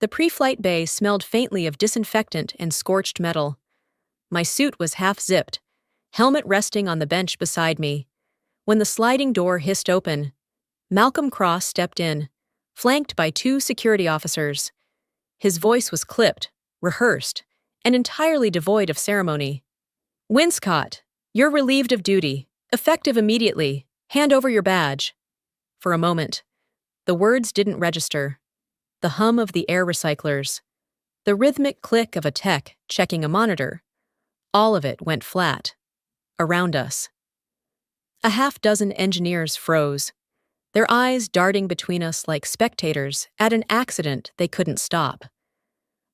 The pre-flight bay smelled faintly of disinfectant and scorched metal. My suit was half-zipped, helmet resting on the bench beside me. When the sliding door hissed open, Malcolm Cross stepped in, flanked by two security officers. His voice was clipped, rehearsed, and entirely devoid of ceremony. "Winscott, you're relieved of duty. Effective immediately. Hand over your badge." For a moment, the words didn't register. The hum of the air recyclers, the rhythmic click of a tech checking a monitor, all of it went flat. Around us, a half-dozen engineers froze, their eyes darting between us like spectators at an accident they couldn't stop.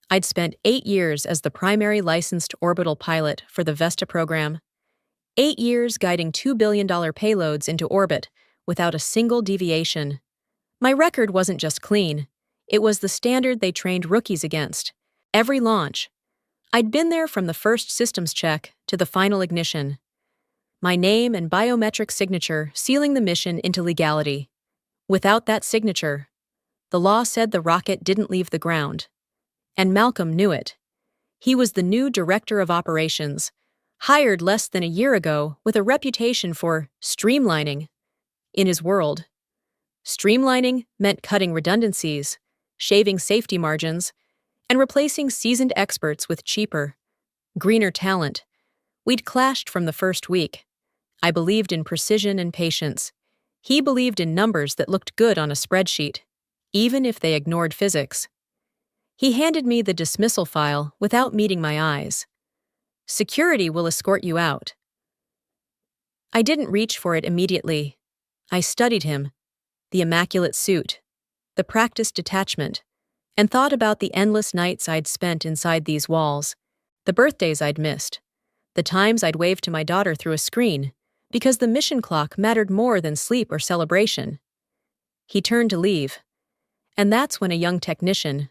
I'd spent 8 years as the primary licensed orbital pilot for the Vesta program, 8 years guiding $2 billion payloads into orbit without a single deviation. My record wasn't just clean, it was the standard they trained rookies against. Every launch, I'd been there from the first systems check to the final ignition. My name and biometric signature sealing the mission into legality. Without that signature, the law said the rocket didn't leave the ground. And Malcolm knew it. He was the new director of operations, hired less than a year ago with a reputation for streamlining. In his world, streamlining meant cutting redundancies, shaving safety margins, and replacing seasoned experts with cheaper, greener talent. We'd clashed from the first week. I believed in precision and patience. He believed in numbers that looked good on a spreadsheet, even if they ignored physics. He handed me the dismissal file without meeting my eyes. "Security will escort you out." I didn't reach for it immediately. I studied him, the immaculate suit, the practiced detachment, and thought about the endless nights I'd spent inside these walls, the birthdays I'd missed, the times I'd waved to my daughter through a screen, because the mission clock mattered more than sleep or celebration. He turned to leave, and that's when a young technician,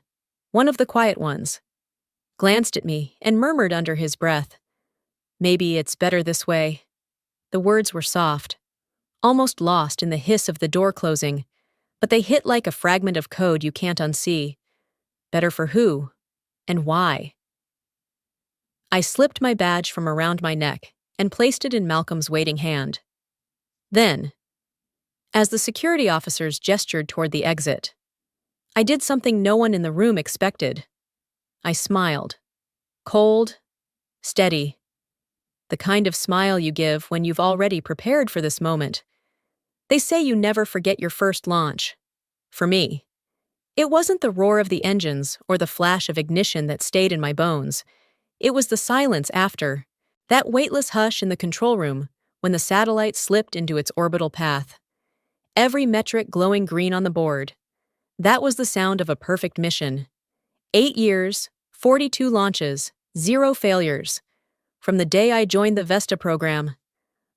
one of the quiet ones, glanced at me and murmured under his breath, "Maybe it's better this way." The words were soft, almost lost in the hiss of the door closing, but they hit like a fragment of code you can't unsee. Better for who? And why? I slipped my badge from around my neck and placed it in Malcolm's waiting hand. Then, as the security officers gestured toward the exit, I did something no one in the room expected. I smiled. Cold, steady. The kind of smile you give when you've already prepared for this moment. They say you never forget your first launch. For me, it wasn't the roar of the engines or the flash of ignition that stayed in my bones. It was the silence after, that weightless hush in the control room when the satellite slipped into its orbital path. Every metric glowing green on the board. That was the sound of a perfect mission. 8 years, 42 launches, 0 failures. From the day I joined the Vesta program,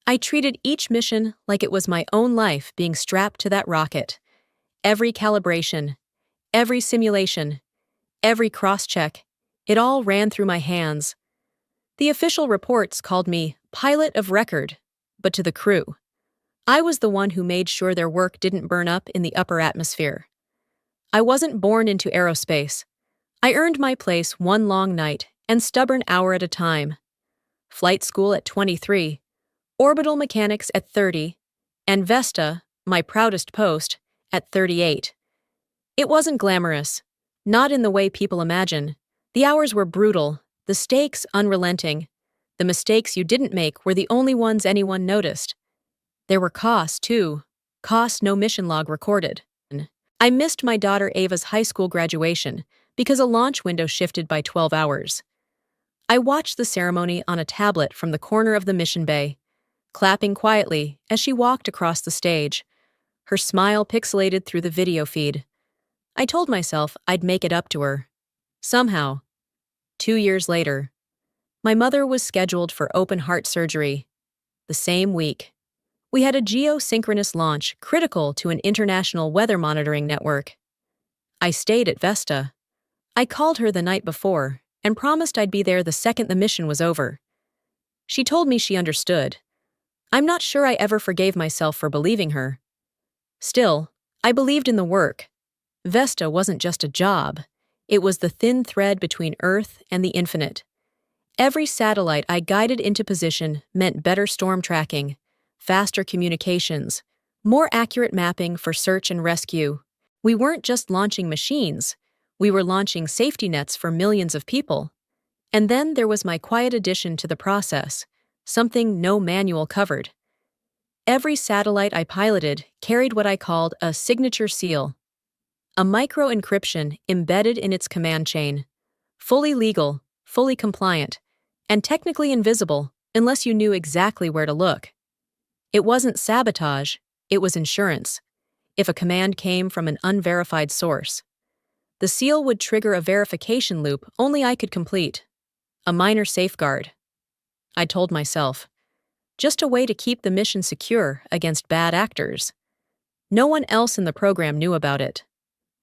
I treated each mission like it was my own life being strapped to that rocket. Every calibration, every simulation, every cross-check, it all ran through my hands. The official reports called me pilot of record, but to the crew, I was the one who made sure their work didn't burn up in the upper atmosphere. I wasn't born into aerospace. I earned my place one long night and stubborn hour at a time. Flight school at 23, orbital mechanics at 30, and Vesta, my proudest post, at 38. It wasn't glamorous, not in the way people imagine. The hours were brutal, the stakes unrelenting. The mistakes you didn't make were the only ones anyone noticed. There were costs, too, costs no mission log recorded. I missed my daughter Ava's high school graduation because a launch window shifted by 12 hours. I watched the ceremony on a tablet from the corner of the mission bay, clapping quietly as she walked across the stage, her smile pixelated through the video feed. I told myself I'd make it up to her. Somehow. 2 years later, my mother was scheduled for open-heart surgery. The same week, we had a geosynchronous launch critical to an international weather monitoring network. I stayed at Vesta. I called her the night before and promised I'd be there the second the mission was over. She told me she understood. I'm not sure I ever forgave myself for believing her. Still, I believed in the work. Vesta wasn't just a job. It was the thin thread between Earth and the infinite. Every satellite I guided into position meant better storm tracking, faster communications, more accurate mapping for search and rescue. We weren't just launching machines, we were launching safety nets for millions of people. And then there was my quiet addition to the process, something no manual covered. Every satellite I piloted carried what I called a signature seal, a micro-encryption embedded in its command chain, fully legal, fully compliant, and technically invisible unless you knew exactly where to look. It wasn't sabotage, it was insurance. If a command came from an unverified source, the seal would trigger a verification loop only I could complete. A minor safeguard, I told myself. Just a way to keep the mission secure against bad actors. No one else in the program knew about it.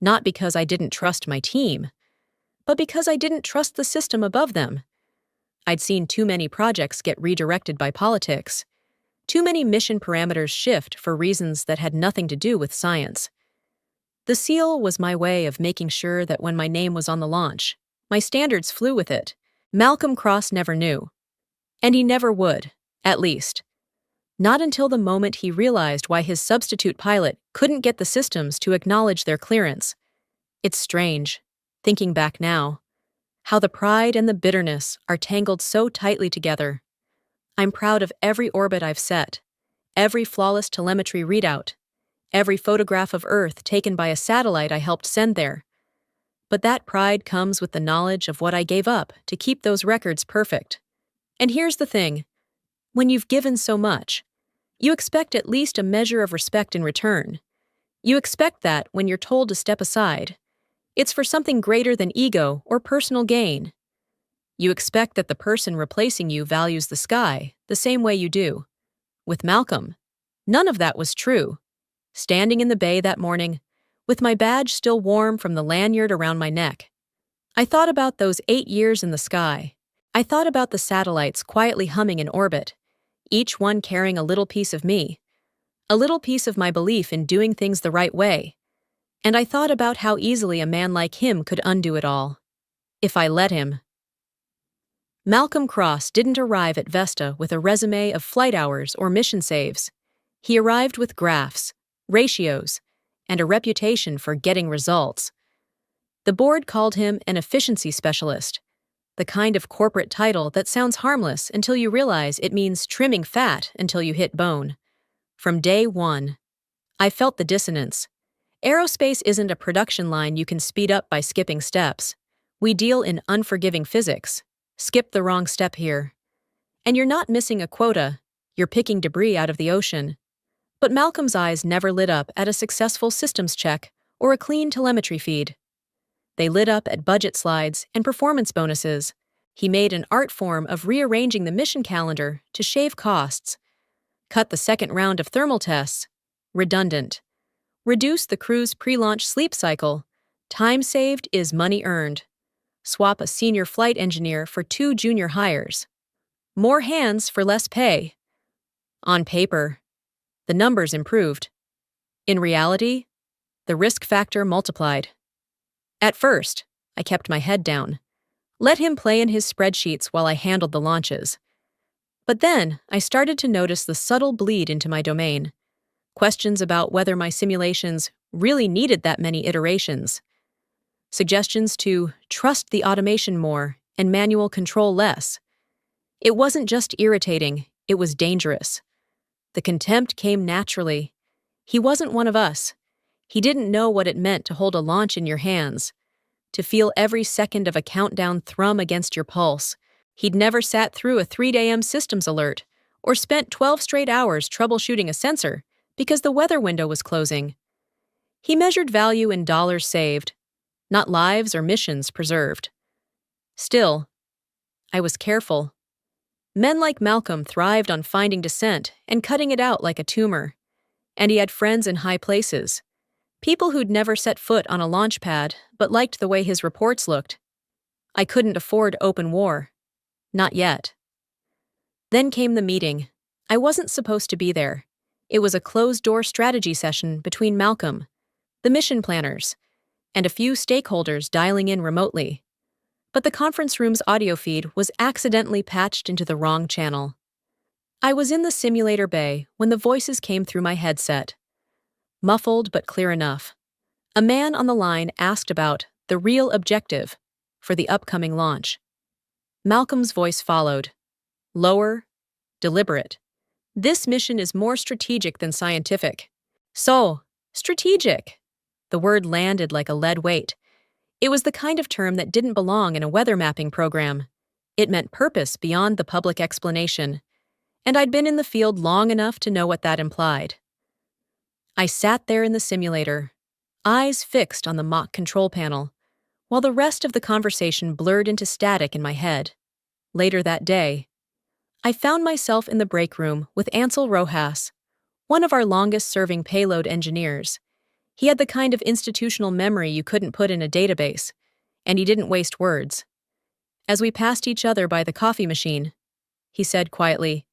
Not because I didn't trust my team, but because I didn't trust the system above them. I'd seen too many projects get redirected by politics. Too many mission parameters shift for reasons that had nothing to do with science. The seal was my way of making sure that when my name was on the launch, my standards flew with it. Malcolm Cross never knew. And he never would, at least. Not until the moment he realized why his substitute pilot couldn't get the systems to acknowledge their clearance. It's strange, thinking back now, how the pride and the bitterness are tangled so tightly together. I'm proud of every orbit I've set, every flawless telemetry readout, every photograph of Earth taken by a satellite I helped send there. But that pride comes with the knowledge of what I gave up to keep those records perfect. And here's the thing. When you've given so much, you expect at least a measure of respect in return. You expect that when you're told to step aside, it's for something greater than ego or personal gain. You expect that the person replacing you values the sky the same way you do. With Malcolm, none of that was true. Standing in the bay that morning, with my badge still warm from the lanyard around my neck, I thought about those 8 years in the sky. I thought about the satellites quietly humming in orbit, each one carrying a little piece of me, a little piece of my belief in doing things the right way. And I thought about how easily a man like him could undo it all, if I let him. Malcolm Cross didn't arrive at Vesta with a resume of flight hours or mission saves. He arrived with graphs, ratios, and a reputation for getting results. The board called him an efficiency specialist, the kind of corporate title that sounds harmless until you realize it means trimming fat until you hit bone. From day one, I felt the dissonance. Aerospace isn't a production line you can speed up by skipping steps. We deal in unforgiving physics. Skip the wrong step here. And you're not missing a quota, you're picking debris out of the ocean. But Malcolm's eyes never lit up at a successful systems check or a clean telemetry feed. They lit up at budget slides and performance bonuses. He made an art form of rearranging the mission calendar to shave costs. Cut the second round of thermal tests. Redundant. Reduce the crew's pre-launch sleep cycle. Time saved is money earned. Swap a senior flight engineer for 2 junior hires. More hands for less pay. On paper, the numbers improved. In reality, the risk factor multiplied. At first, I kept my head down. Let him play in his spreadsheets while I handled the launches. But then, I started to notice the subtle bleed into my domain. Questions about whether my simulations really needed that many iterations. Suggestions to trust the automation more and manual control less. It wasn't just irritating, it was dangerous. The contempt came naturally. He wasn't one of us. He didn't know what it meant to hold a launch in your hands, to feel every second of a countdown thrum against your pulse. He'd never sat through a 3 a.m. systems alert or spent 12 straight hours troubleshooting a sensor because the weather window was closing. He measured value in dollars saved, not lives or missions preserved. Still, I was careful. Men like Malcolm thrived on finding dissent and cutting it out like a tumor. And he had friends in high places. People who'd never set foot on a launch pad but liked the way his reports looked. I couldn't afford open war. Not yet. Then came the meeting. I wasn't supposed to be there. It was a closed-door strategy session between Malcolm, the mission planners, and a few stakeholders dialing in remotely. But the conference room's audio feed was accidentally patched into the wrong channel. I was in the simulator bay when the voices came through my headset. Muffled but clear enough. A man on the line asked about the real objective for the upcoming launch. Malcolm's voice followed. Lower, deliberate. This mission is more strategic than scientific. So, strategic. The word landed like a lead weight. It was the kind of term that didn't belong in a weather mapping program. It meant purpose beyond the public explanation. And I'd been in the field long enough to know what that implied. I sat there in the simulator, eyes fixed on the mock control panel, while the rest of the conversation blurred into static in my head. Later that day, I found myself in the break room with Ansel Rojas, one of our longest-serving payload engineers. He had the kind of institutional memory you couldn't put in a database, and he didn't waste words. As we passed each other by the coffee machine, he said quietly,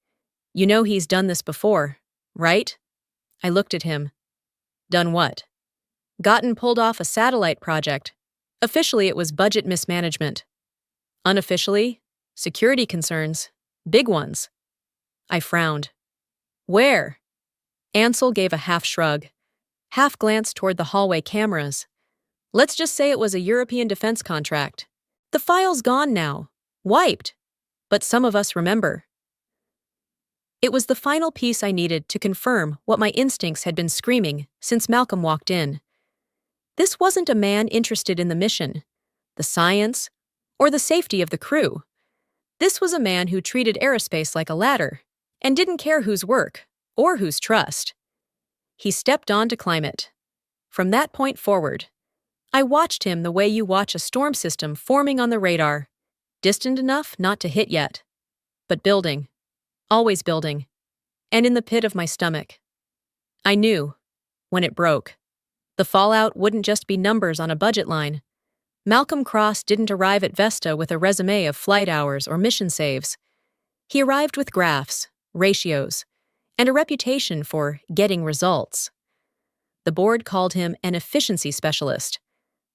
"You know he's done this before, right?" I looked at him. Done what? Gotten pulled off a satellite project. Officially, it was budget mismanagement. Unofficially, security concerns. Big ones. I frowned. Where? Ansel gave a half shrug, half glance toward the hallway cameras. Let's just say it was a European defense contract. The file's gone now. Wiped. But some of us remember. It was the final piece I needed to confirm what my instincts had been screaming since Malcolm walked in. This wasn't a man interested in the mission, the science, or the safety of the crew. This was a man who treated aerospace like a ladder and didn't care whose work or whose trust. He stepped on to climb it. From that point forward, I watched him the way you watch a storm system forming on the radar, distant enough not to hit yet, but building, always building, and in the pit of my stomach. I knew, when it broke, the fallout wouldn't just be numbers on a budget line. Malcolm Cross didn't arrive at Vesta with a resume of flight hours or mission saves. He arrived with graphs, ratios, and a reputation for getting results. The board called him an efficiency specialist,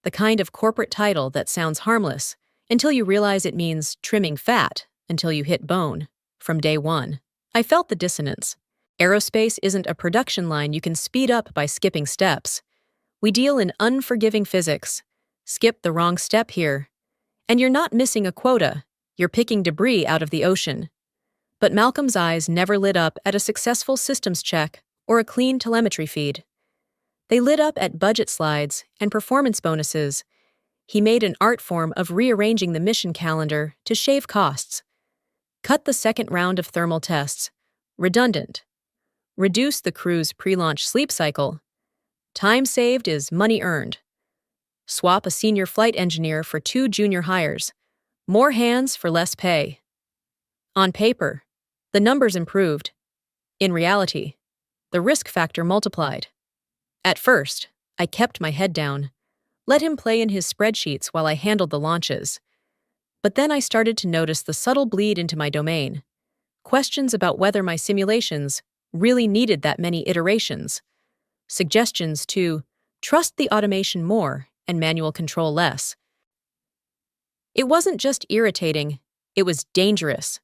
the kind of corporate title that sounds harmless until you realize it means trimming fat until you hit bone. From day one, I felt the dissonance. Aerospace isn't a production line you can speed up by skipping steps. We deal in unforgiving physics. Skip the wrong step here, and you're not missing a quota, you're picking debris out of the ocean. But Malcolm's eyes never lit up at a successful systems check or a clean telemetry feed. They lit up at budget slides and performance bonuses. He made an art form of rearranging the mission calendar to shave costs. Cut the second round of thermal tests. Redundant. Reduce the crew's pre-launch sleep cycle. Time saved is money earned. Swap a senior flight engineer for 2 junior hires. More hands for less pay. On paper, the numbers improved. In reality, the risk factor multiplied. At first, I kept my head down, let him play in his spreadsheets while I handled the launches. But then I started to notice the subtle bleed into my domain. Questions about whether my simulations really needed that many iterations. Suggestions to trust the automation more and manual control less. It wasn't just irritating, it was dangerous.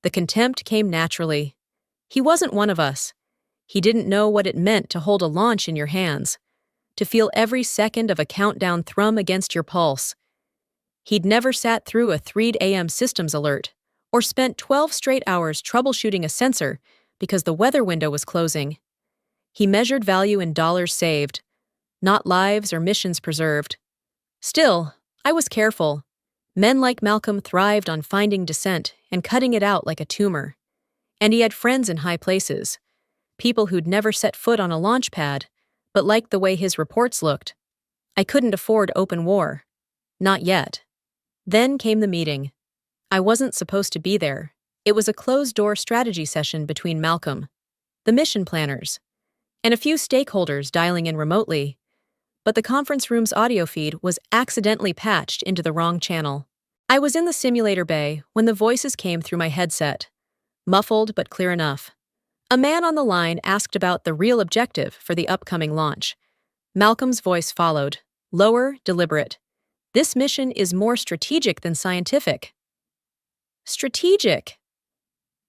The contempt came naturally. He wasn't one of us. He didn't know what it meant to hold a launch in your hands, to feel every second of a countdown thrum against your pulse. He'd never sat through a 3 a.m. systems alert or spent 12 straight hours troubleshooting a sensor because the weather window was closing. He measured value in dollars saved, not lives or missions preserved. Still, I was careful. Men like Malcolm thrived on finding dissent and cutting it out like a tumor. And he had friends in high places, people who'd never set foot on a launch pad, but liked the way his reports looked. I couldn't afford open war. Not yet. Then came the meeting. I wasn't supposed to be there. It was a closed-door strategy session between Malcolm, the mission planners, and a few stakeholders dialing in remotely. But the conference room's audio feed was accidentally patched into the wrong channel. I was in the simulator bay when the voices came through my headset, muffled but clear enough. A man on the line asked about the real objective for the upcoming launch. Malcolm's voice followed. Lower, deliberate. This mission is more strategic than scientific. Strategic.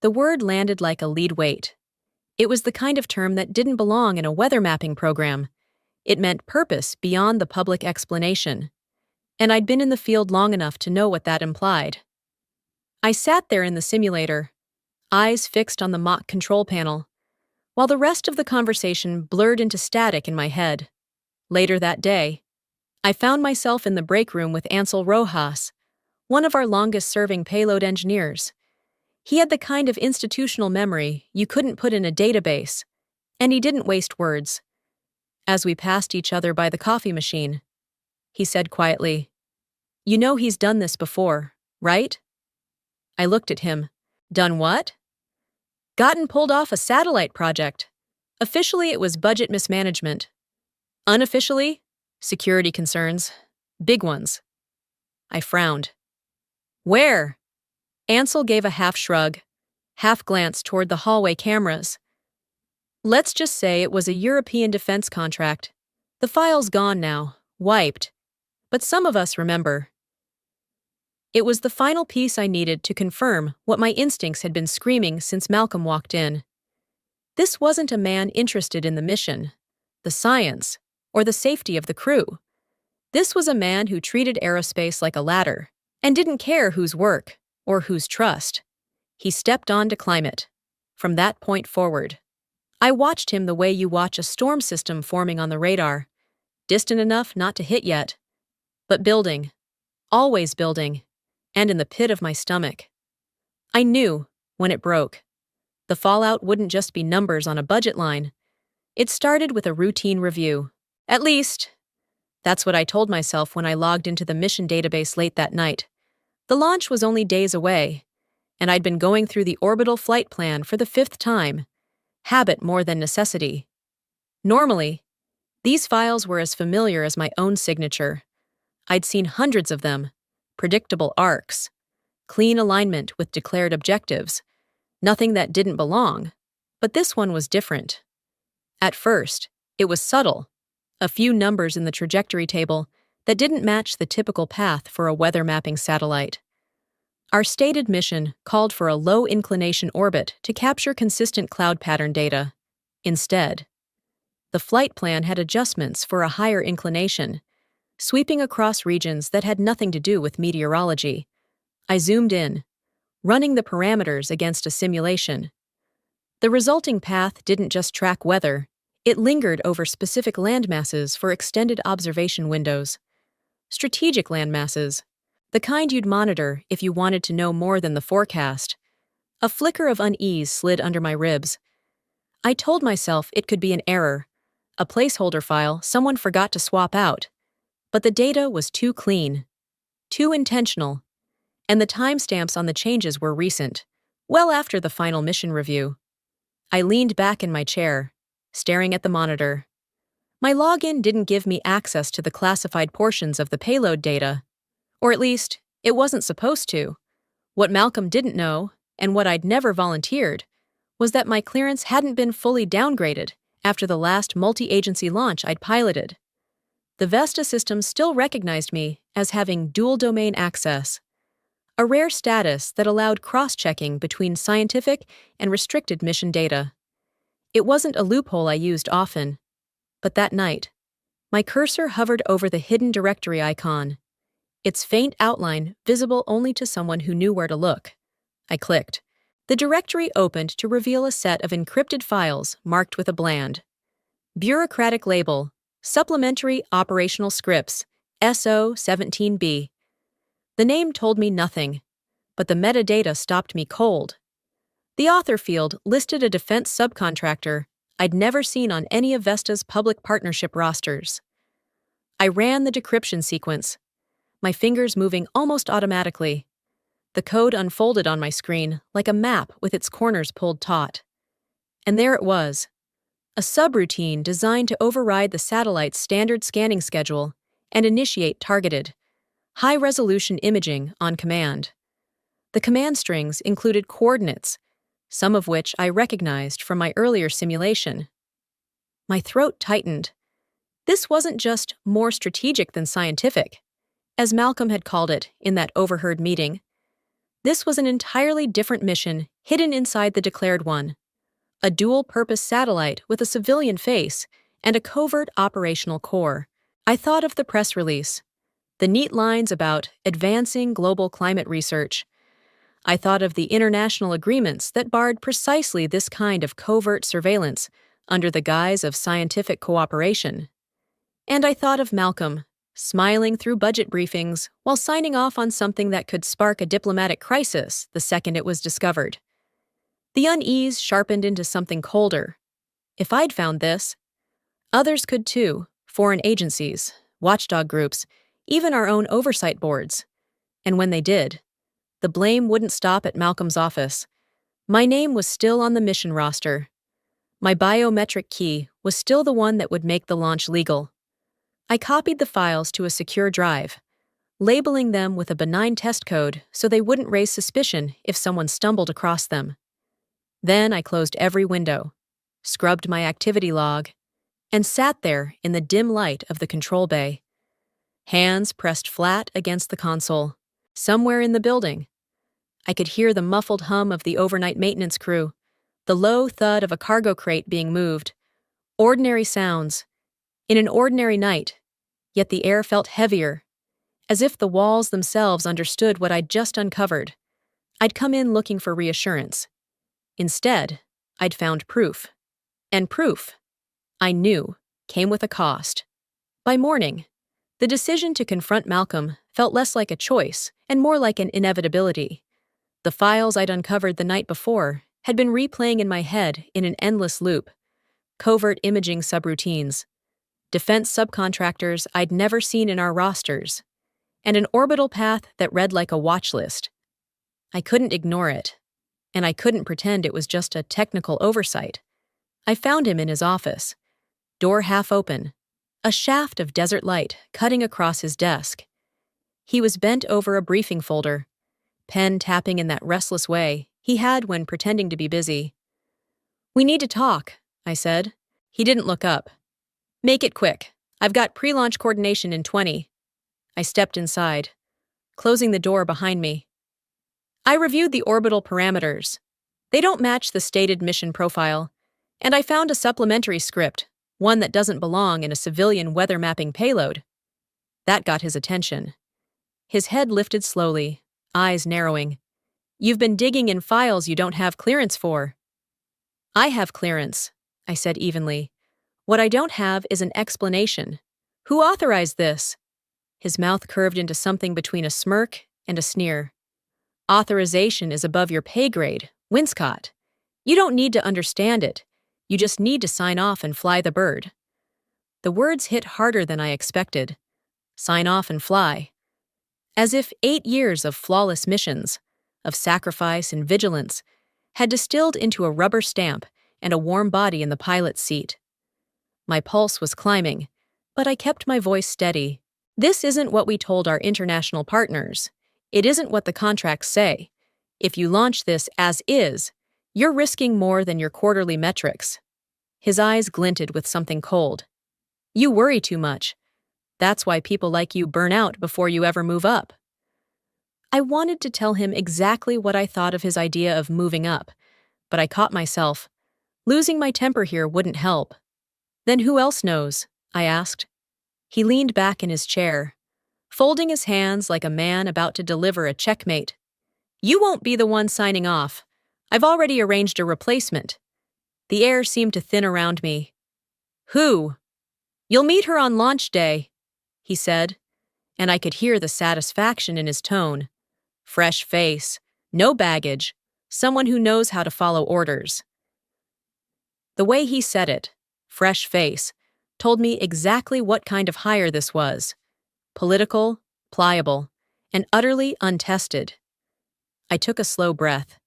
The word landed like a lead weight. It was the kind of term that didn't belong in a weather mapping program. It meant purpose beyond the public explanation. And I'd been in the field long enough to know what that implied. I sat there in the simulator, eyes fixed on the mock control panel, while the rest of the conversation blurred into static in my head. Later that day, I found myself in the break room with Ansel Rojas, one of our longest-serving payload engineers. He had the kind of institutional memory you couldn't put in a database, and he didn't waste words. As we passed each other by the coffee machine, he said quietly, "You know he's done this before, right?" I looked at him. Done what? Gotten pulled off a satellite project. Officially, it was budget mismanagement. Unofficially, security concerns. Big ones. I frowned. Where? Ansel gave a half shrug, half glance toward the hallway cameras. Let's just say it was a European defense contract. The file's gone now, wiped. But some of us remember. It was the final piece I needed to confirm what my instincts had been screaming since Malcolm walked in. This wasn't a man interested in the mission, the science, or the safety of the crew. This was a man who treated aerospace like a ladder and didn't care whose work or whose trust. He stepped on to climb it. From that point forward, I watched him the way you watch a storm system forming on the radar, distant enough not to hit yet, but building, always building, and in the pit of my stomach. I knew, when it broke, the fallout wouldn't just be numbers on a budget line. It started with a routine review. At least, that's what I told myself when I logged into the mission database late that night. The launch was only days away, and I'd been going through the orbital flight plan for the 5th time, habit more than necessity. Normally, these files were as familiar as my own signature. I'd seen hundreds of them, predictable arcs, clean alignment with declared objectives, nothing that didn't belong, but this one was different. At first, it was subtle, a few numbers in the trajectory table that didn't match the typical path for a weather mapping satellite. Our stated mission called for a low-inclination orbit to capture consistent cloud pattern data. Instead, the flight plan had adjustments for a higher inclination, sweeping across regions that had nothing to do with meteorology. I zoomed in, running the parameters against a simulation. The resulting path didn't just track weather, it lingered over specific landmasses for extended observation windows. Strategic landmasses, the kind you'd monitor if you wanted to know more than the forecast. A flicker of unease slid under my ribs. I told myself it could be an error, a placeholder file someone forgot to swap out. But the data was too clean, too intentional, and the timestamps on the changes were recent, well after the final mission review. I leaned back in my chair, staring at the monitor. My login didn't give me access to the classified portions of the payload data, or at least, it wasn't supposed to. What Malcolm didn't know, and what I'd never volunteered, was that my clearance hadn't been fully downgraded after the last multi-agency launch I'd piloted. The Vesta system still recognized me as having dual-domain access, a rare status that allowed cross-checking between scientific and restricted mission data. It wasn't a loophole I used often, but that night, my cursor hovered over the hidden directory icon, its faint outline visible only to someone who knew where to look. I clicked. The directory opened to reveal a set of encrypted files marked with a bland, bureaucratic label, Supplementary Operational Scripts, SO-17B. The name told me nothing, but the metadata stopped me cold. The author field listed a defense subcontractor I'd never seen on any of Vesta's public partnership rosters. I ran the decryption sequence, my fingers moving almost automatically. The code unfolded on my screen like a map with its corners pulled taut. And there it was. A subroutine designed to override the satellite's standard scanning schedule and initiate targeted, high-resolution imaging on command. The command strings included coordinates, some of which I recognized from my earlier simulation. My throat tightened. This wasn't just more strategic than scientific, as Malcolm had called it in that overheard meeting. This was an entirely different mission hidden inside the declared one. A dual-purpose satellite with a civilian face and a covert operational core. I thought of the press release, the neat lines about advancing global climate research. I thought of the international agreements that barred precisely this kind of covert surveillance under the guise of scientific cooperation. And I thought of Malcolm, smiling through budget briefings while signing off on something that could spark a diplomatic crisis the second it was discovered. The unease sharpened into something colder. If I'd found this, others could too, foreign agencies, watchdog groups, even our own oversight boards. And when they did, the blame wouldn't stop at Malcolm's office. My name was still on the mission roster. My biometric key was still the one that would make the launch legal. I copied the files to a secure drive, labeling them with a benign test code so they wouldn't raise suspicion if someone stumbled across them. Then I closed every window, scrubbed my activity log, and sat there in the dim light of the control bay. Hands pressed flat against the console. Somewhere in the building, I could hear the muffled hum of the overnight maintenance crew, the low thud of a cargo crate being moved. Ordinary sounds, in an ordinary night, yet the air felt heavier, as if the walls themselves understood what I'd just uncovered. I'd come in looking for reassurance. Instead, I'd found proof. And proof, I knew, came with a cost. By morning, the decision to confront Malcolm felt less like a choice and more like an inevitability. The files I'd uncovered the night before had been replaying in my head in an endless loop. Covert imaging subroutines, defense subcontractors I'd never seen in our rosters, and an orbital path that read like a watch list. I couldn't ignore it, and I couldn't pretend it was just a technical oversight. I found him in his office, door half open, a shaft of desert light cutting across his desk. He was bent over a briefing folder, pen tapping in that restless way he had when pretending to be busy. "We need to talk," I said. He didn't look up. "Make it quick. I've got pre-launch coordination in 20. I stepped inside, closing the door behind me. I reviewed the orbital parameters. They don't match the stated mission profile, and I found a supplementary script, one that doesn't belong in a civilian weather mapping payload. That got his attention. His head lifted slowly, eyes narrowing. "You've been digging in files you don't have clearance for." "I have clearance," I said evenly. "What I don't have is an explanation. Who authorized this?" His mouth curved into something between a smirk and a sneer. "Authorization is above your pay grade, Winscott. You don't need to understand it. You just need to sign off and fly the bird." The words hit harder than I expected. Sign off and fly. As if 8 years of flawless missions, of sacrifice and vigilance, had distilled into a rubber stamp and a warm body in the pilot's seat. My pulse was climbing, but I kept my voice steady. "This isn't what we told our international partners. It isn't what the contracts say. If you launch this as is, you're risking more than your quarterly metrics." His eyes glinted with something cold. "You worry too much. That's why people like you burn out before you ever move up." I wanted to tell him exactly what I thought of his idea of moving up, but I caught myself. Losing my temper here wouldn't help. "Then who else knows?" I asked. He leaned back in his chair, folding his hands like a man about to deliver a checkmate. "You won't be the one signing off. I've already arranged a replacement." The air seemed to thin around me. "Who?" "You'll meet her on launch day," he said, and I could hear the satisfaction in his tone. Fresh face, no baggage, someone who knows how to follow orders. The way he said it, fresh face, told me exactly what kind of hire this was. Political, pliable, and utterly untested. I took a slow breath.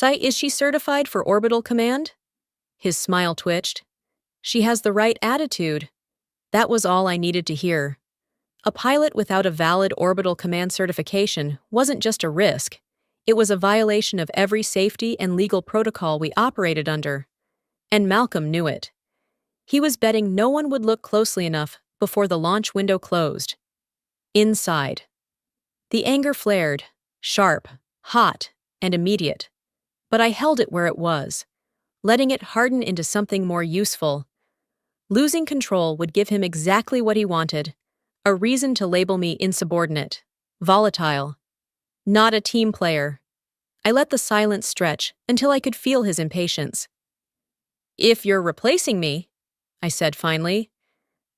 Is she certified for orbital command?" His smile twitched. "She has the right attitude." That was all I needed to hear. A pilot without a valid orbital command certification wasn't just a risk. It was a violation of every safety and legal protocol we operated under. And Malcolm knew it. He was betting no one would look closely enough before the launch window closed. Inside. The anger flared, sharp, hot, and immediate. But I held it where it was, letting it harden into something more useful. Losing control would give him exactly what he wanted, a reason to label me insubordinate, volatile, not a team player. I let the silence stretch until I could feel his impatience. "If you're replacing me," I said finally,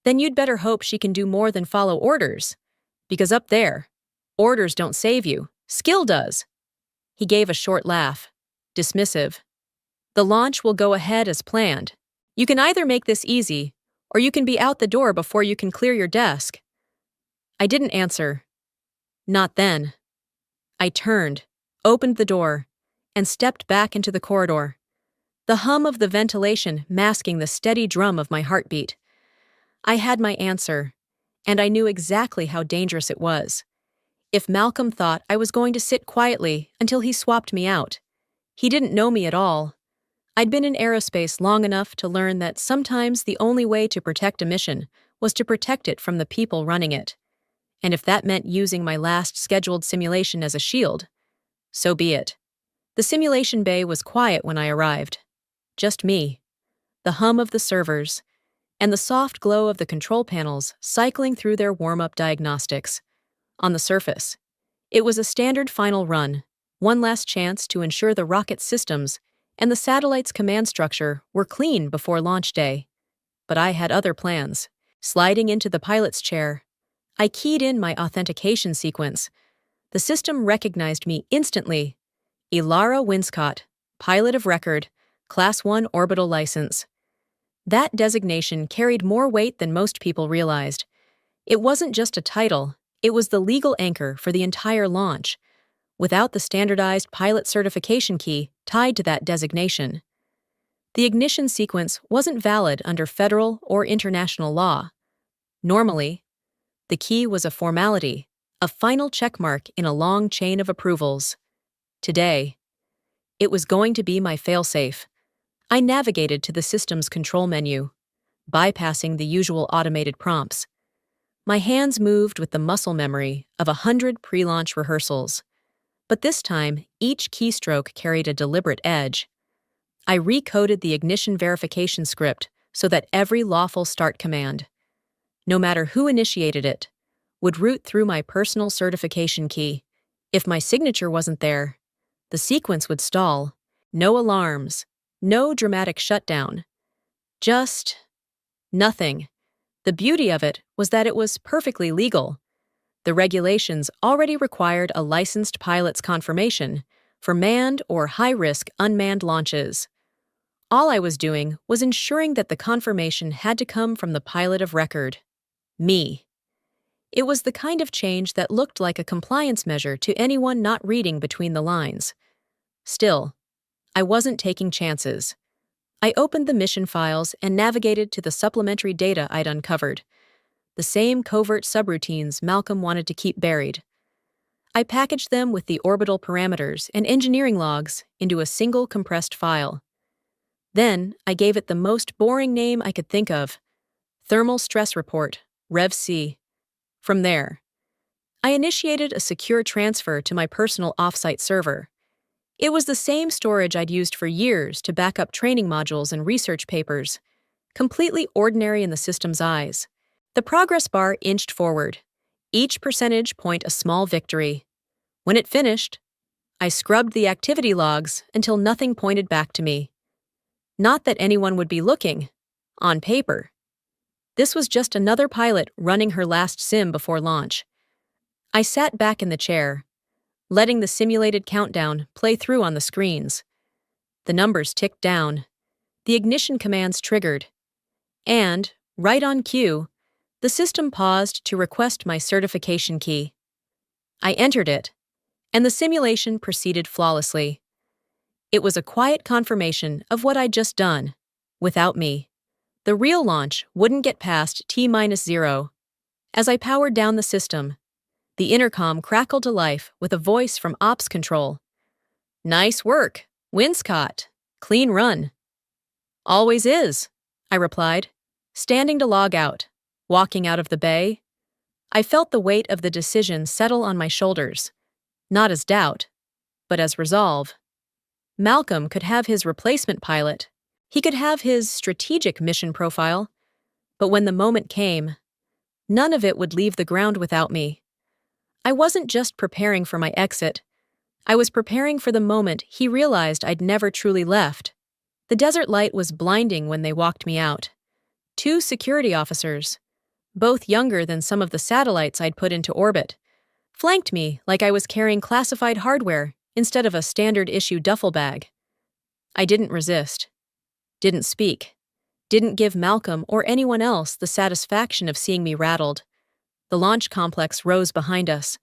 "then you'd better hope she can do more than follow orders. Because up there, orders don't save you, skill does." He gave a short laugh, dismissive. "The launch will go ahead as planned. You can either make this easy, or you can be out the door before you can clear your desk." I didn't answer. Not then. I turned, opened the door, and stepped back into the corridor, the hum of the ventilation masking the steady drum of my heartbeat. I had my answer, and I knew exactly how dangerous it was. If Malcolm thought I was going to sit quietly until he swapped me out, he didn't know me at all. I'd been in aerospace long enough to learn that sometimes the only way to protect a mission was to protect it from the people running it. And if that meant using my last scheduled simulation as a shield, so be it. The simulation bay was quiet when I arrived. Just me, the hum of the servers, and the soft glow of the control panels cycling through their warm-up diagnostics. On the surface, it was a standard final run, one last chance to ensure the rocket systems and the satellite's command structure were clean before launch day. But I had other plans. Sliding into the pilot's chair, I keyed in my authentication sequence. The system recognized me instantly. Ilara Winscott, pilot of record, Class 1 orbital license. That designation carried more weight than most people realized. It wasn't just a title, it was the legal anchor for the entire launch, without the standardized pilot certification key tied to that designation. The ignition sequence wasn't valid under federal or international law. Normally, the key was a formality, a final checkmark in a long chain of approvals. Today, it was going to be my failsafe. I navigated to the system's control menu, bypassing the usual automated prompts. My hands moved with the muscle memory of 100 pre-launch rehearsals. But this time, each keystroke carried a deliberate edge. I recoded the ignition verification script so that every lawful start command, no matter who initiated it, would route through my personal certification key. If my signature wasn't there, the sequence would stall. No alarms, no dramatic shutdown. Just nothing. The beauty of it was that it was perfectly legal. The regulations already required a licensed pilot's confirmation for manned or high-risk unmanned launches. All I was doing was ensuring that the confirmation had to come from the pilot of record, me. It was the kind of change that looked like a compliance measure to anyone not reading between the lines. Still, I wasn't taking chances. I opened the mission files and navigated to the supplementary data I'd uncovered, the same covert subroutines Malcolm wanted to keep buried. I packaged them with the orbital parameters and engineering logs into a single compressed file. Then I gave it the most boring name I could think of: Thermal Stress Report, Rev C. From there, I initiated a secure transfer to my personal offsite server. It was the same storage I'd used for years to back up training modules and research papers, completely ordinary in the system's eyes. The progress bar inched forward, each percentage point a small victory. When it finished, I scrubbed the activity logs until nothing pointed back to me. Not that anyone would be looking, on paper. This was just another pilot running her last sim before launch. I sat back in the chair, letting the simulated countdown play through on the screens. The numbers ticked down, the ignition commands triggered, and, right on cue, the system paused to request my certification key. I entered it, and the simulation proceeded flawlessly. It was a quiet confirmation of what I'd just done, without me. The real launch wouldn't get past T-0. As I powered down the system, the intercom crackled to life with a voice from Ops Control. "Nice work, Winscott. Clean run." "Always is," I replied, standing to log out. Walking out of the bay, I felt the weight of the decision settle on my shoulders, not as doubt, but as resolve. Malcolm could have his replacement pilot. He could have his strategic mission profile. But when the moment came, none of it would leave the ground without me. I wasn't just preparing for my exit. I was preparing for the moment he realized I'd never truly left. The desert light was blinding when they walked me out. 2 security officers, both younger than some of the satellites I'd put into orbit, flanked me like I was carrying classified hardware instead of a standard-issue duffel bag. I didn't resist, didn't speak, didn't give Malcolm or anyone else the satisfaction of seeing me rattled. The launch complex rose behind us,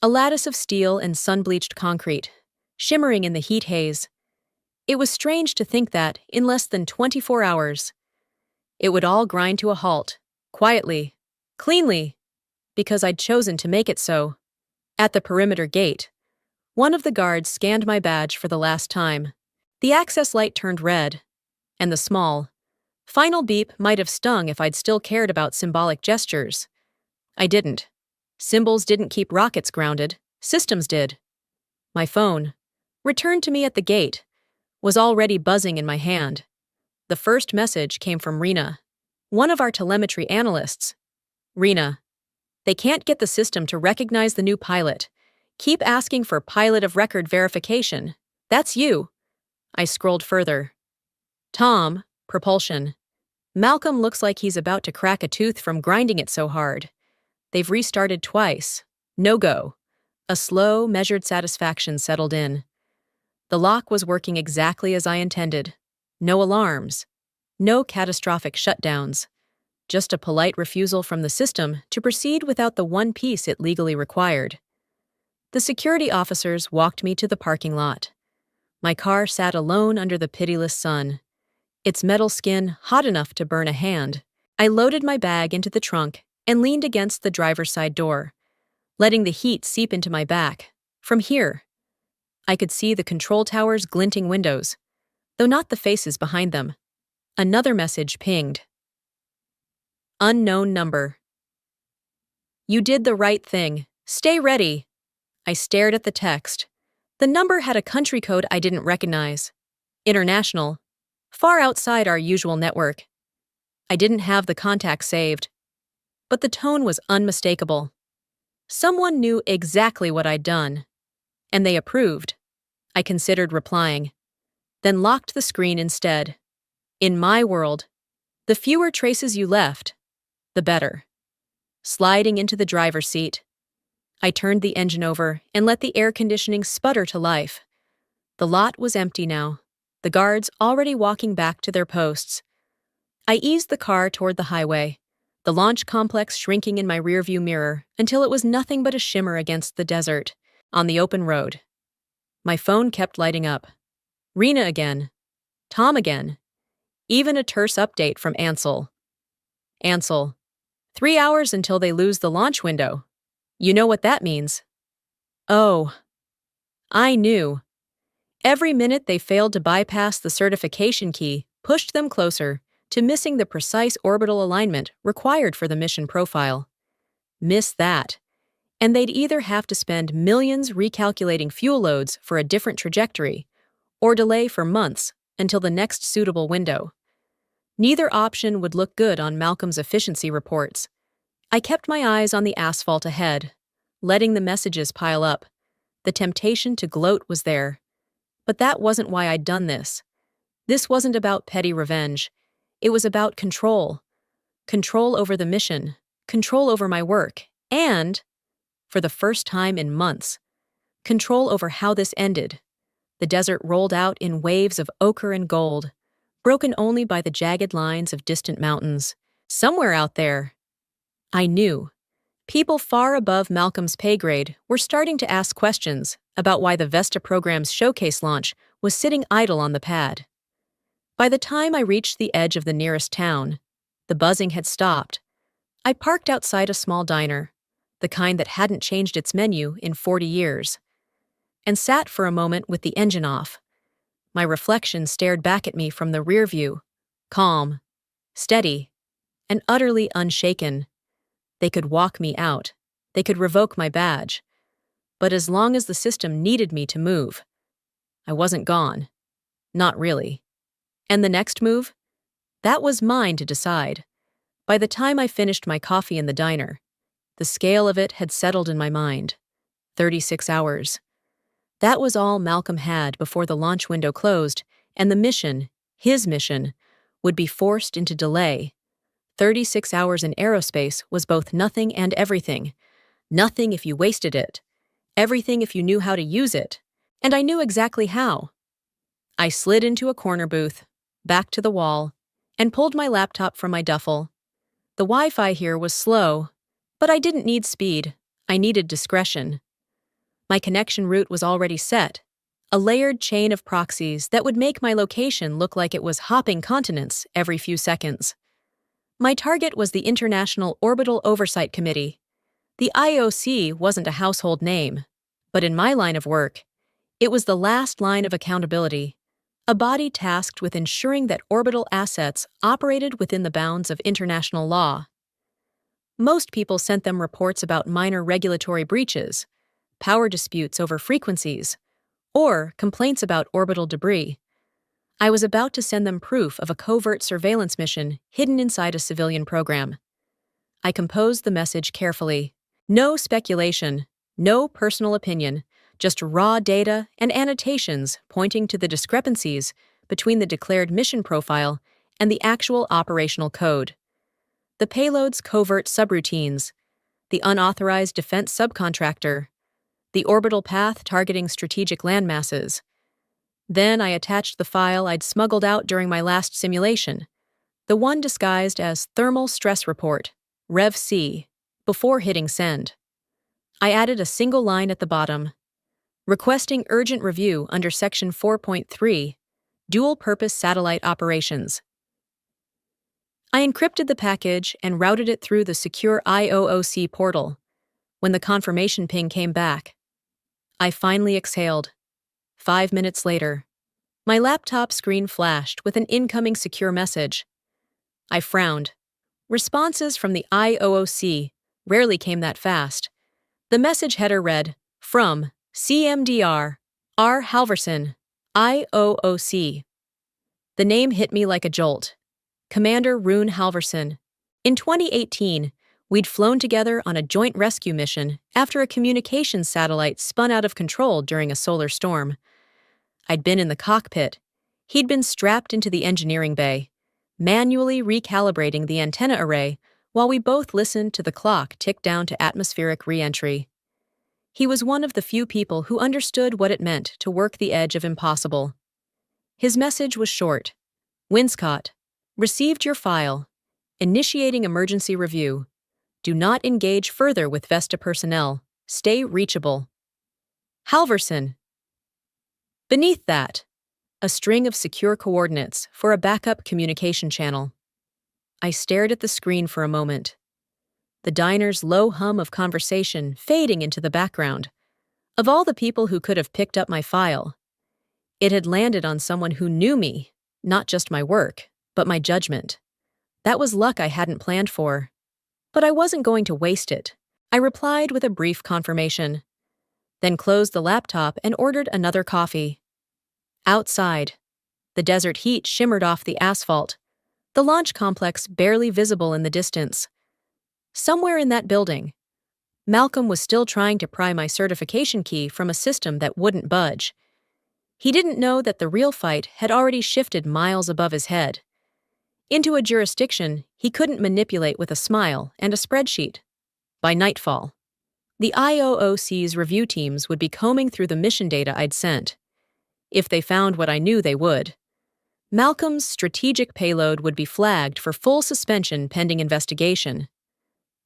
a lattice of steel and sun-bleached concrete, shimmering in the heat haze. It was strange to think that, in less than 24 hours, it would all grind to a halt, quietly, cleanly, because I'd chosen to make it so. At the perimeter gate, one of the guards scanned my badge for the last time. The access light turned red, and the small, final beep might have stung if I'd still cared about symbolic gestures. I didn't. Symbols didn't keep rockets grounded, systems did. My phone, returned to me at the gate, was already buzzing in my hand. The first message came from Rena, one of our telemetry analysts. Rena, they can't get the system to recognize the new pilot. Keep asking for pilot of record verification. That's you. I scrolled further. Tom, propulsion. Malcolm looks like he's about to crack a tooth from grinding it so hard. They've restarted twice. No go. A slow, measured satisfaction settled in. The lock was working exactly as I intended. No alarms. No catastrophic shutdowns. Just a polite refusal from the system to proceed without the one piece it legally required. The security officers walked me to the parking lot. My car sat alone under the pitiless sun, its metal skin hot enough to burn a hand. I loaded my bag into the trunk and leaned against the driver's side door, letting the heat seep into my back. From here, I could see the control tower's glinting windows, though not the faces behind them. Another message pinged. Unknown number. You did the right thing. Stay ready. I stared at the text. The number had a country code I didn't recognize. International. Far outside our usual network. I didn't have the contact saved. But the tone was unmistakable. Someone knew exactly what I'd done. And they approved. I considered replying, then locked the screen instead. In my world, the fewer traces you left, the better. Sliding into the driver's seat, I turned the engine over and let the air conditioning sputter to life. The lot was empty now, the guards already walking back to their posts. I eased the car toward the highway, the launch complex shrinking in my rearview mirror until it was nothing but a shimmer against the desert, on the open road. My phone kept lighting up. Rena again. Tom again. Even a terse update from Ansel. Ansel. 3 hours until they lose the launch window. You know what that means. Oh. I knew. Every minute they failed to bypass the certification key pushed them closer to missing the precise orbital alignment required for the mission profile. Miss that, and they'd either have to spend millions recalculating fuel loads for a different trajectory, or delay for months until the next suitable window. Neither option would look good on Malcolm's efficiency reports. I kept my eyes on the asphalt ahead, letting the messages pile up. The temptation to gloat was there. But that wasn't why I'd done this. This wasn't about petty revenge. It was about control. Control over the mission, control over my work, and, for the first time in months, control over how this ended. The desert rolled out in waves of ochre and gold, broken only by the jagged lines of distant mountains. Somewhere out there, I knew, people far above Malcolm's pay grade were starting to ask questions about why the Vesta program's showcase launch was sitting idle on the pad. By the time I reached the edge of the nearest town, the buzzing had stopped. I parked outside a small diner, the kind that hadn't changed its menu in 40 years, and sat for a moment with the engine off. My reflection stared back at me from the rear view, calm, steady, and utterly unshaken. They could walk me out. They could revoke my badge. But as long as the system needed me to move, I wasn't gone. Not really. And the next move? That was mine to decide. By the time I finished my coffee in the diner, the scale of it had settled in my mind. 36 hours. That was all Malcolm had before the launch window closed, and the mission, his mission, would be forced into delay. 36 hours in aerospace was both nothing and everything. Nothing if you wasted it. Everything if you knew how to use it. And I knew exactly how. I slid into a corner booth, back to the wall, and pulled my laptop from my duffel. The Wi-Fi here was slow, but I didn't need speed. I needed discretion. My connection route was already set, a layered chain of proxies that would make my location look like it was hopping continents every few seconds. My target was the International Orbital Oversight Committee. The IOC wasn't a household name, but in my line of work, it was the last line of accountability, a body tasked with ensuring that orbital assets operated within the bounds of international law. Most people sent them reports about minor regulatory breaches, power disputes over frequencies, or complaints about orbital debris. I was about to send them proof of a covert surveillance mission hidden inside a civilian program. I composed the message carefully. No speculation, no personal opinion, just raw data and annotations pointing to the discrepancies between the declared mission profile and the actual operational code. The payload's covert subroutines, the unauthorized defense subcontractor, the orbital path targeting strategic landmasses. Then I attached the file I'd smuggled out during my last simulation, the one disguised as Thermal Stress Report, Rev C, before hitting send. I added a single line at the bottom, requesting urgent review under Section 4.3, Dual-Purpose Satellite Operations. I encrypted the package and routed it through the secure IOOC portal. When the confirmation ping came back, I finally exhaled. 5 minutes later, my laptop screen flashed with an incoming secure message. I frowned. Responses from the IOOC rarely came that fast. The message header read, from CMDR, R. Halverson, IOOC. The name hit me like a jolt. Commander Rune Halverson. In 2018, we'd flown together on a joint rescue mission after a communications satellite spun out of control during a solar storm. I'd been in the cockpit. He'd been strapped into the engineering bay, manually recalibrating the antenna array while we both listened to the clock tick down to atmospheric re-entry. He was one of the few people who understood what it meant to work the edge of impossible. His message was short. Winscott, received your file. Initiating emergency review. Do not engage further with Vesta personnel. Stay reachable. Halverson. Beneath that, a string of secure coordinates for a backup communication channel. I stared at the screen for a moment, the diner's low hum of conversation fading into the background. Of all the people who could have picked up my file, it had landed on someone who knew me, not just my work, but my judgment. That was luck I hadn't planned for. But I wasn't going to waste it. I replied with a brief confirmation, then closed the laptop and ordered another coffee. Outside, the desert heat shimmered off the asphalt, the launch complex barely visible in the distance. Somewhere in that building, Malcolm was still trying to pry my certification key from a system that wouldn't budge. He didn't know that the real fight had already shifted miles above his head, into a jurisdiction he couldn't manipulate with a smile and a spreadsheet. By nightfall, the IOOC's review teams would be combing through the mission data I'd sent. If they found what I knew they would, Malcolm's strategic payload would be flagged for full suspension pending investigation.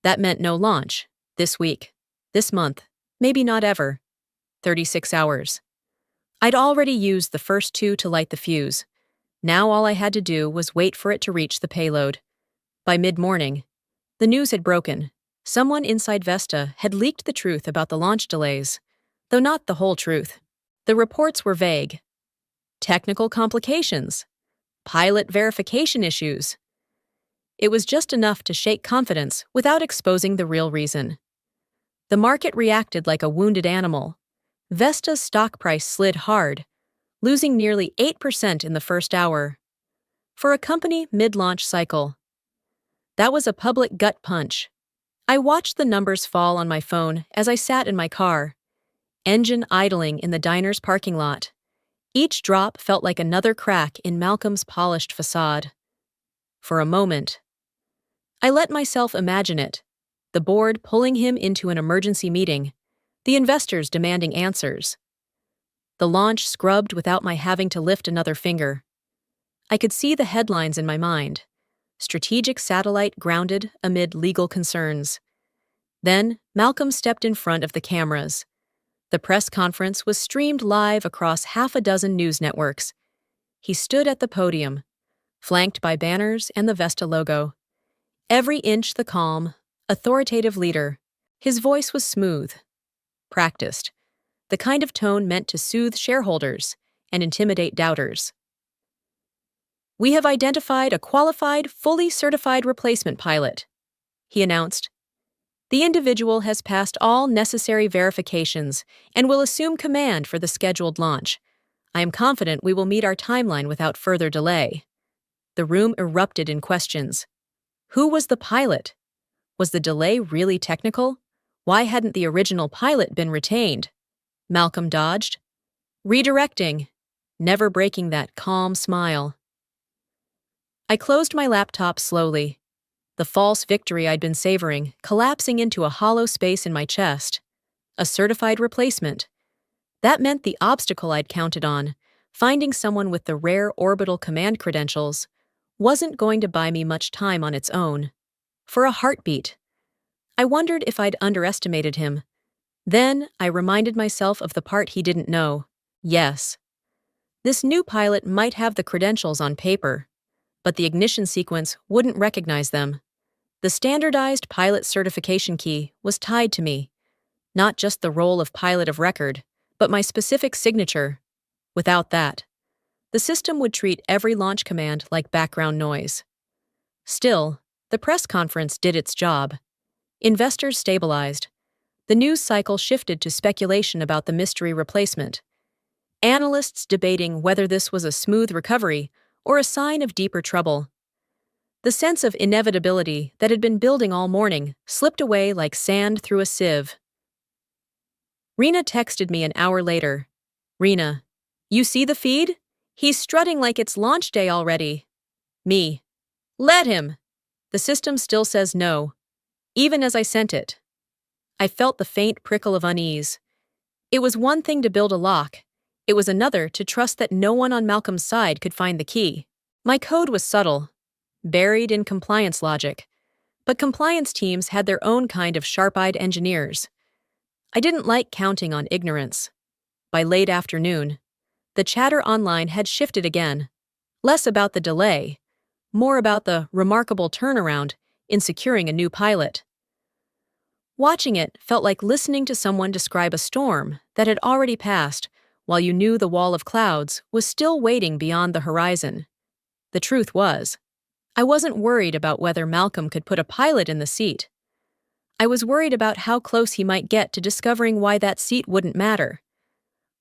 That meant no launch, this week, this month, maybe not ever. 36 hours. I'd already used the first 2 to light the fuse. Now all I had to do was wait for it to reach the payload. By mid-morning, the news had broken. Someone inside Vesta had leaked the truth about the launch delays, though not the whole truth. The reports were vague. Technical complications. Pilot verification issues. It was just enough to shake confidence without exposing the real reason. The market reacted like a wounded animal. Vesta's stock price slid hard, losing nearly 8% in the first hour. For a company mid-launch cycle, that was a public gut punch. I watched the numbers fall on my phone as I sat in my car, engine idling in the diner's parking lot. Each drop felt like another crack in Malcolm's polished facade. For a moment, I let myself imagine it. The board pulling him into an emergency meeting, the investors demanding answers. The launch scrubbed without my having to lift another finger. I could see the headlines in my mind. Strategic satellite grounded amid legal concerns. Then, Malcolm stepped in front of the cameras. The press conference was streamed live across half a dozen news networks. He stood at the podium, flanked by banners and the Vesta logo. Every inch the calm, authoritative leader. His voice was smooth, practiced, the kind of tone meant to soothe shareholders and intimidate doubters. "We have identified a qualified, fully certified replacement pilot," he announced. "The individual has passed all necessary verifications and will assume command for the scheduled launch. I am confident we will meet our timeline without further delay." The room erupted in questions. Who was the pilot? Was the delay really technical? Why hadn't the original pilot been retained? Malcolm dodged, redirecting, never breaking that calm smile. I closed my laptop slowly, the false victory I'd been savoring collapsing into a hollow space in my chest. A certified replacement. That meant the obstacle I'd counted on, finding someone with the rare orbital command credentials, wasn't going to buy me much time on its own. For a heartbeat. I wondered if I'd underestimated him. Then I reminded myself of the part he didn't know. Yes. This new pilot might have the credentials on paper, but the ignition sequence wouldn't recognize them. The standardized pilot certification key was tied to me, not just the role of pilot of record, but my specific signature. Without that, the system would treat every launch command like background noise. Still, the press conference did its job. Investors stabilized. The news cycle shifted to speculation about the mystery replacement. Analysts debating whether this was a smooth recovery or a sign of deeper trouble. The sense of inevitability that had been building all morning slipped away like sand through a sieve. Rena texted me an hour later. "Rena, you see the feed? He's strutting like it's launch day already." Me. "Let him!" The system still says no, even as I sent it. I felt the faint prickle of unease. It was one thing to build a lock. It was another to trust that no one on Malcolm's side could find the key. My code was subtle, buried in compliance logic, but compliance teams had their own kind of sharp-eyed engineers. I didn't like counting on ignorance. By late afternoon, the chatter online had shifted again, less about the delay, more about the remarkable turnaround in securing a new pilot. Watching it felt like listening to someone describe a storm that had already passed, while you knew the wall of clouds was still waiting beyond the horizon. The truth was, I wasn't worried about whether Malcolm could put a pilot in the seat. I was worried about how close he might get to discovering why that seat wouldn't matter.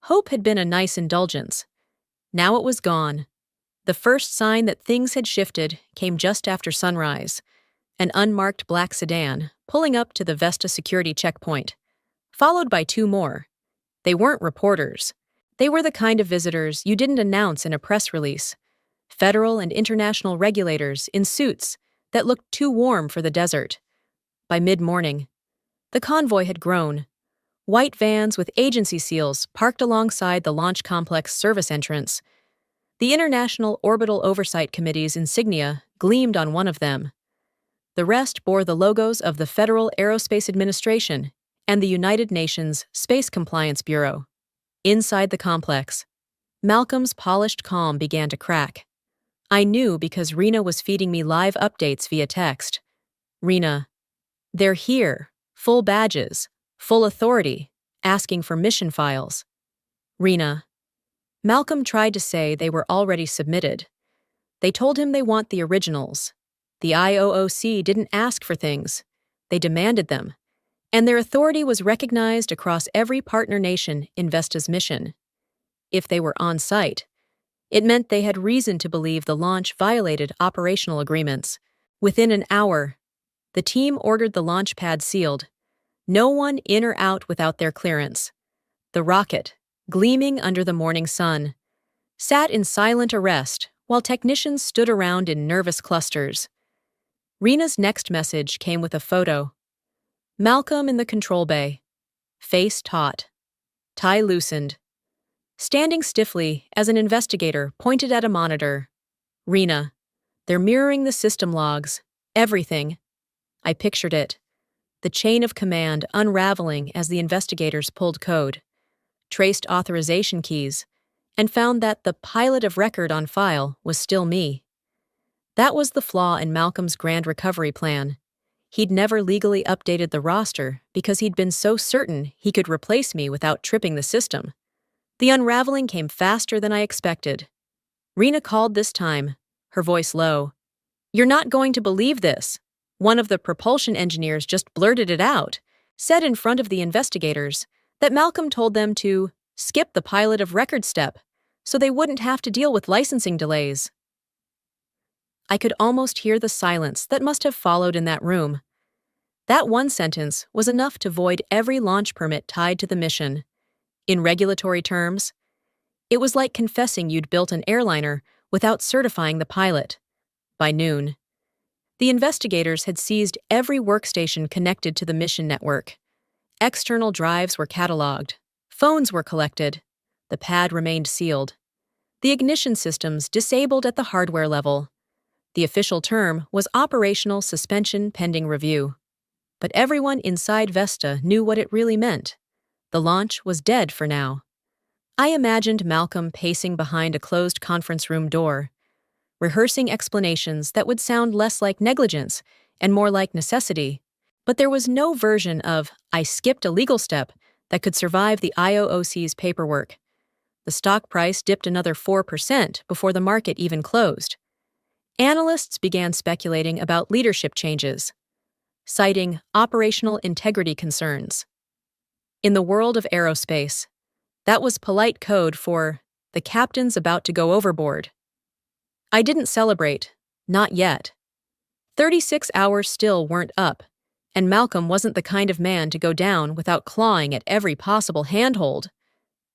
Hope had been a nice indulgence. Now it was gone. The first sign that things had shifted came just after sunrise. An unmarked black sedan pulling up to the Vesta security checkpoint, followed by two more. They weren't reporters. They were the kind of visitors you didn't announce in a press release. Federal and international regulators in suits that looked too warm for the desert. By mid-morning, the convoy had grown. White vans with agency seals parked alongside the launch complex service entrance. The International Orbital Oversight Committee's insignia gleamed on one of them. The rest bore the logos of the Federal Aerospace Administration and the United Nations Space Compliance Bureau. Inside the complex, Malcolm's polished calm began to crack. I knew because Rena was feeding me live updates via text. "Rena, they're here, full badges, full authority, asking for mission files." "Rena." Malcolm tried to say they were already submitted. They told him they want the originals. The IOOC didn't ask for things. They demanded them. And their authority was recognized across every partner nation in Vesta's mission. If they were on site, it meant they had reason to believe the launch violated operational agreements. Within an hour, the team ordered the launch pad sealed. No one in or out without their clearance. The rocket, gleaming under the morning sun, sat in silent arrest while technicians stood around in nervous clusters. Rena's next message came with a photo. Malcolm in the control bay, face taut, tie loosened, standing stiffly as an investigator pointed at a monitor. Rena, they're mirroring the system logs, everything. I pictured it. The chain of command unraveling as the investigators pulled code, traced authorization keys, and found that the pilot of record on file was still me. That was the flaw in Malcolm's grand recovery plan. He'd never legally updated the roster because he'd been so certain he could replace me without tripping the system. The unraveling came faster than I expected. Rena called this time, her voice low. "You're not going to believe this." One of the propulsion engineers just blurted it out, said in front of the investigators that Malcolm told them to skip the pilot of record step so they wouldn't have to deal with licensing delays. I could almost hear the silence that must have followed in that room. That one sentence was enough to void every launch permit tied to the mission. In regulatory terms, it was like confessing you'd built an airliner without certifying the pilot. By noon, the investigators had seized every workstation connected to the mission network. External drives were cataloged. Phones were collected. The pad remained sealed. The ignition systems disabled at the hardware level. The official term was operational suspension pending review. But everyone inside Vesta knew what it really meant. The launch was dead for now. I imagined Malcolm pacing behind a closed conference room door, rehearsing explanations that would sound less like negligence and more like necessity. But there was no version of "I skipped a legal step" that could survive the IOOC's paperwork. The stock price dipped another 4% before the market even closed. Analysts began speculating about leadership changes, citing operational integrity concerns. In the world of aerospace, that was polite code for the captain's about to go overboard. I didn't celebrate, not yet. 36 hours still weren't up, and Malcolm wasn't the kind of man to go down without clawing at every possible handhold.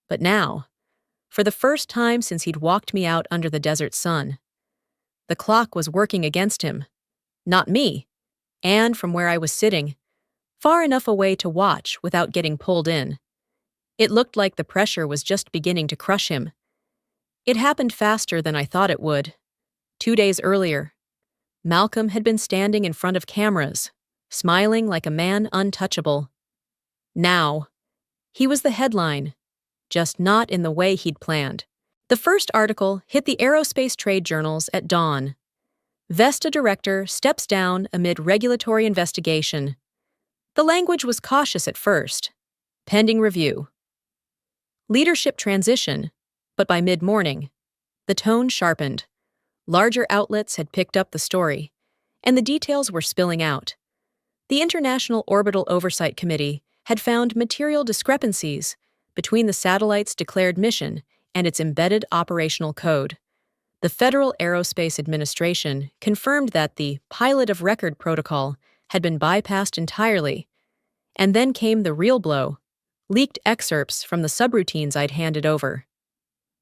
But now, for the first time since he'd walked me out under the desert sun, the clock was working against him, not me, and from where I was sitting, far enough away to watch without getting pulled in. It looked like the pressure was just beginning to crush him. It happened faster than I thought it would. 2 days earlier, Malcolm had been standing in front of cameras, smiling like a man untouchable. Now, he was the headline, just not in the way he'd planned. The first article hit the aerospace trade journals at dawn. Vesta director steps down amid regulatory investigation. The language was cautious at first. Pending review. Leadership transition, but by mid-morning, the tone sharpened. Larger outlets had picked up the story, and the details were spilling out. The International Orbital Oversight Committee had found material discrepancies between the satellite's declared mission and its embedded operational code. The Federal Aerospace Administration confirmed that the pilot of record protocol had been bypassed entirely. And then came the real blow: leaked excerpts from the subroutines I'd handed over.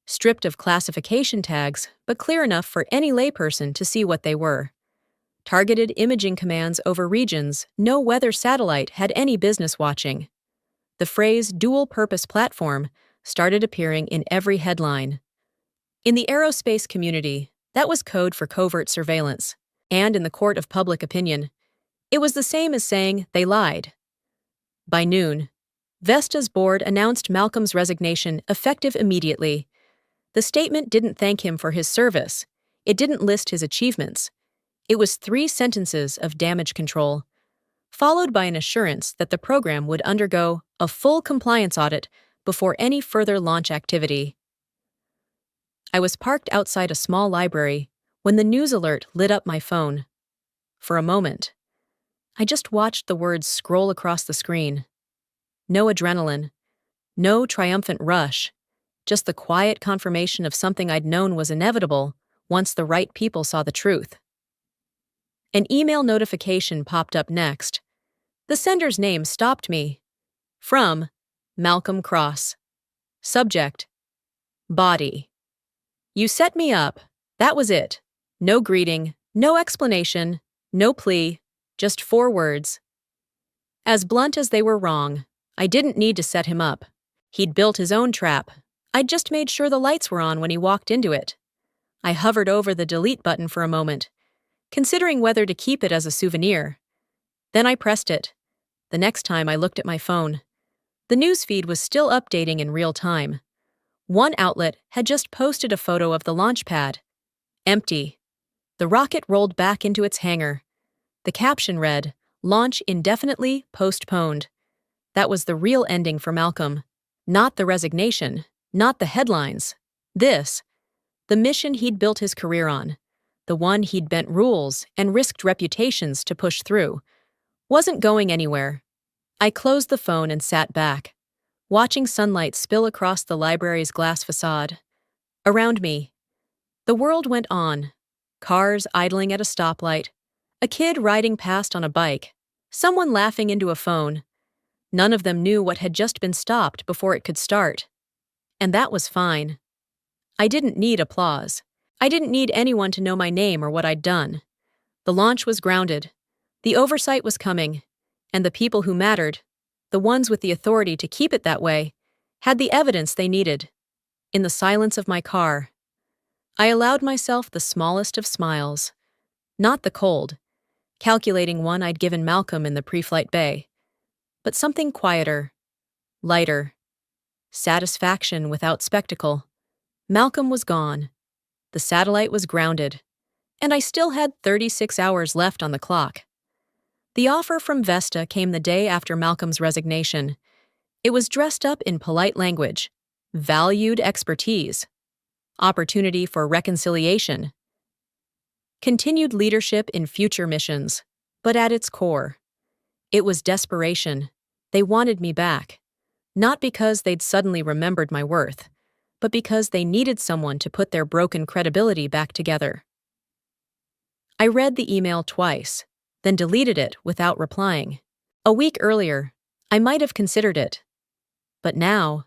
Stripped of classification tags, but clear enough for any layperson to see what they were. Targeted imaging commands over regions no weather satellite had any business watching. The phrase dual-purpose platform started appearing in every headline. In the aerospace community, that was code for covert surveillance, and in the court of public opinion, it was the same as saying they lied. By noon, Vesta's board announced Malcolm's resignation effective immediately. The statement didn't thank him for his service. It didn't list his achievements. It was 3 sentences of damage control, followed by an assurance that the program would undergo a full compliance audit before any further launch activity. I was parked outside a small library when the news alert lit up my phone. For a moment, I just watched the words scroll across the screen. No adrenaline, no triumphant rush, just the quiet confirmation of something I'd known was inevitable once the right people saw the truth. An email notification popped up next. The sender's name stopped me. From Malcolm Cross. Subject: Body. You set me up. That was it. No greeting, no explanation, no plea, just 4 words. As blunt as they were wrong, I didn't need to set him up. He'd built his own trap. I'd just made sure the lights were on when he walked into it. I hovered over the delete button for a moment, considering whether to keep it as a souvenir. Then I pressed it. The next time I looked at my phone, the newsfeed was still updating in real time. One outlet had just posted a photo of the launch pad. Empty. The rocket rolled back into its hangar. The caption read, "Launch indefinitely postponed." That was the real ending for Malcolm. Not the resignation, not the headlines. This, the mission he'd built his career on, the one he'd bent rules and risked reputations to push through, wasn't going anywhere. I closed the phone and sat back, watching sunlight spill across the library's glass facade. Around me, the world went on. Cars idling at a stoplight, a kid riding past on a bike, someone laughing into a phone. None of them knew what had just been stopped before it could start. And that was fine. I didn't need applause. I didn't need anyone to know my name or what I'd done. The launch was grounded. The oversight was coming. And the people who mattered, the ones with the authority to keep it that way, had the evidence they needed. In the silence of my car, I allowed myself the smallest of smiles. Not the cold, calculating one I'd given Malcolm in the pre-flight bay, but something quieter, lighter. Satisfaction without spectacle. Malcolm was gone. The satellite was grounded. And I still had 36 hours left on the clock. The offer from Vesta came the day after Malcolm's resignation. It was dressed up in polite language. Valued expertise. Opportunity for reconciliation. Continued leadership in future missions. But at its core, it was desperation. They wanted me back. Not because they'd suddenly remembered my worth, but because they needed someone to put their broken credibility back together. I read the email twice, then deleted it without replying. A week earlier, I might have considered it. But now,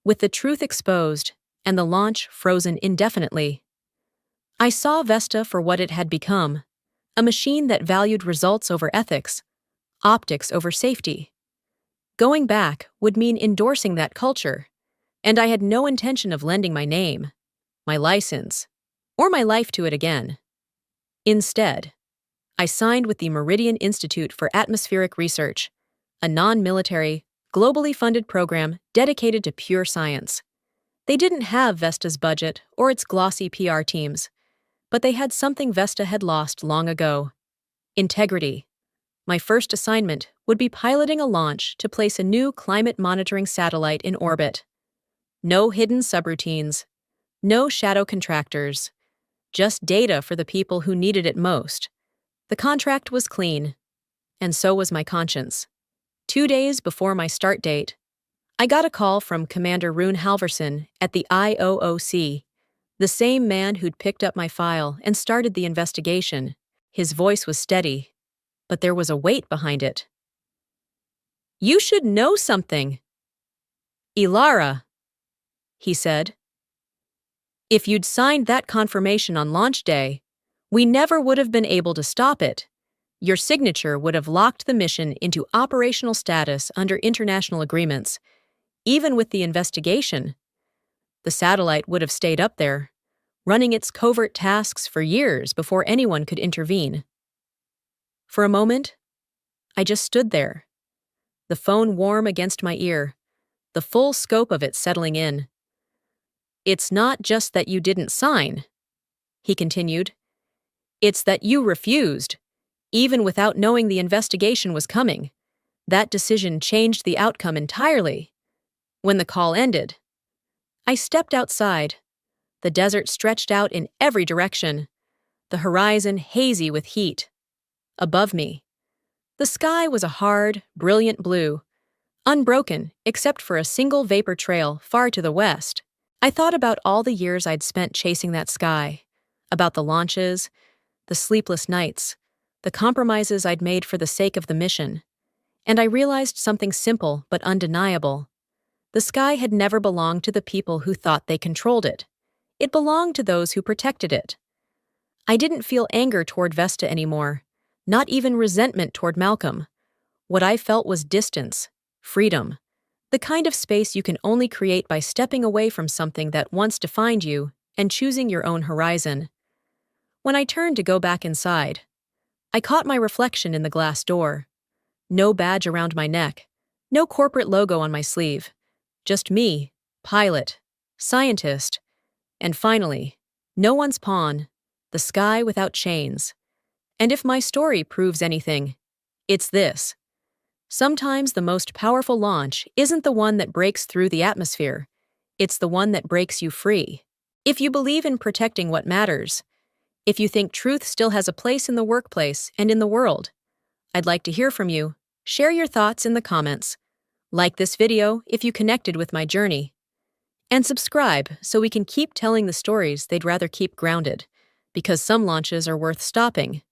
with the truth exposed and the launch frozen indefinitely, I saw Vesta for what it had become, a machine that valued results over ethics, optics over safety. Going back would mean endorsing that culture, and I had no intention of lending my name, my license, or my life to it again. Instead, I signed with the Meridian Institute for Atmospheric Research, a non-military, globally funded program dedicated to pure science. They didn't have Vesta's budget or its glossy PR teams, but they had something Vesta had lost long ago: integrity. My first assignment would be piloting a launch to place a new climate monitoring satellite in orbit. No hidden subroutines, no shadow contractors, just data for the people who needed it most. The contract was clean, and so was my conscience. 2 days before my start date, I got a call from Commander Rune Halverson at the IOOC, the same man who'd picked up my file and started the investigation. His voice was steady, but there was a weight behind it. "You should know something." "Ilara," he said. "If you'd signed that confirmation on launch day, we never would have been able to stop it. Your signature would have locked the mission into operational status under international agreements. Even with the investigation, the satellite would have stayed up there, running its covert tasks for years before anyone could intervene." For a moment, I just stood there, the phone warm against my ear, the full scope of it settling in. "It's not just that you didn't sign," he continued. "It's that you refused, even without knowing the investigation was coming. That decision changed the outcome entirely." When the call ended, I stepped outside. The desert stretched out in every direction, the horizon hazy with heat. Above me, the sky was a hard, brilliant blue, unbroken except for a single vapor trail far to the west. I thought about all the years I'd spent chasing that sky, about the launches, the sleepless nights, the compromises I'd made for the sake of the mission, and I realized something simple but undeniable. The sky had never belonged to the people who thought they controlled it. It belonged to those who protected it. I didn't feel anger toward Vesta anymore, not even resentment toward Malcolm. What I felt was distance, freedom, the kind of space you can only create by stepping away from something that once defined you and choosing your own horizon. When I turned to go back inside, I caught my reflection in the glass door. No badge around my neck, no corporate logo on my sleeve. Just me, pilot, scientist, and finally, no one's pawn, the sky without chains. And if my story proves anything, it's this. Sometimes the most powerful launch isn't the one that breaks through the atmosphere. It's the one that breaks you free. If you believe in protecting what matters, if you think truth still has a place in the workplace and in the world, I'd like to hear from you. Share your thoughts in the comments. Like this video if you connected with my journey. And subscribe so we can keep telling the stories they'd rather keep grounded, because some launches are worth stopping.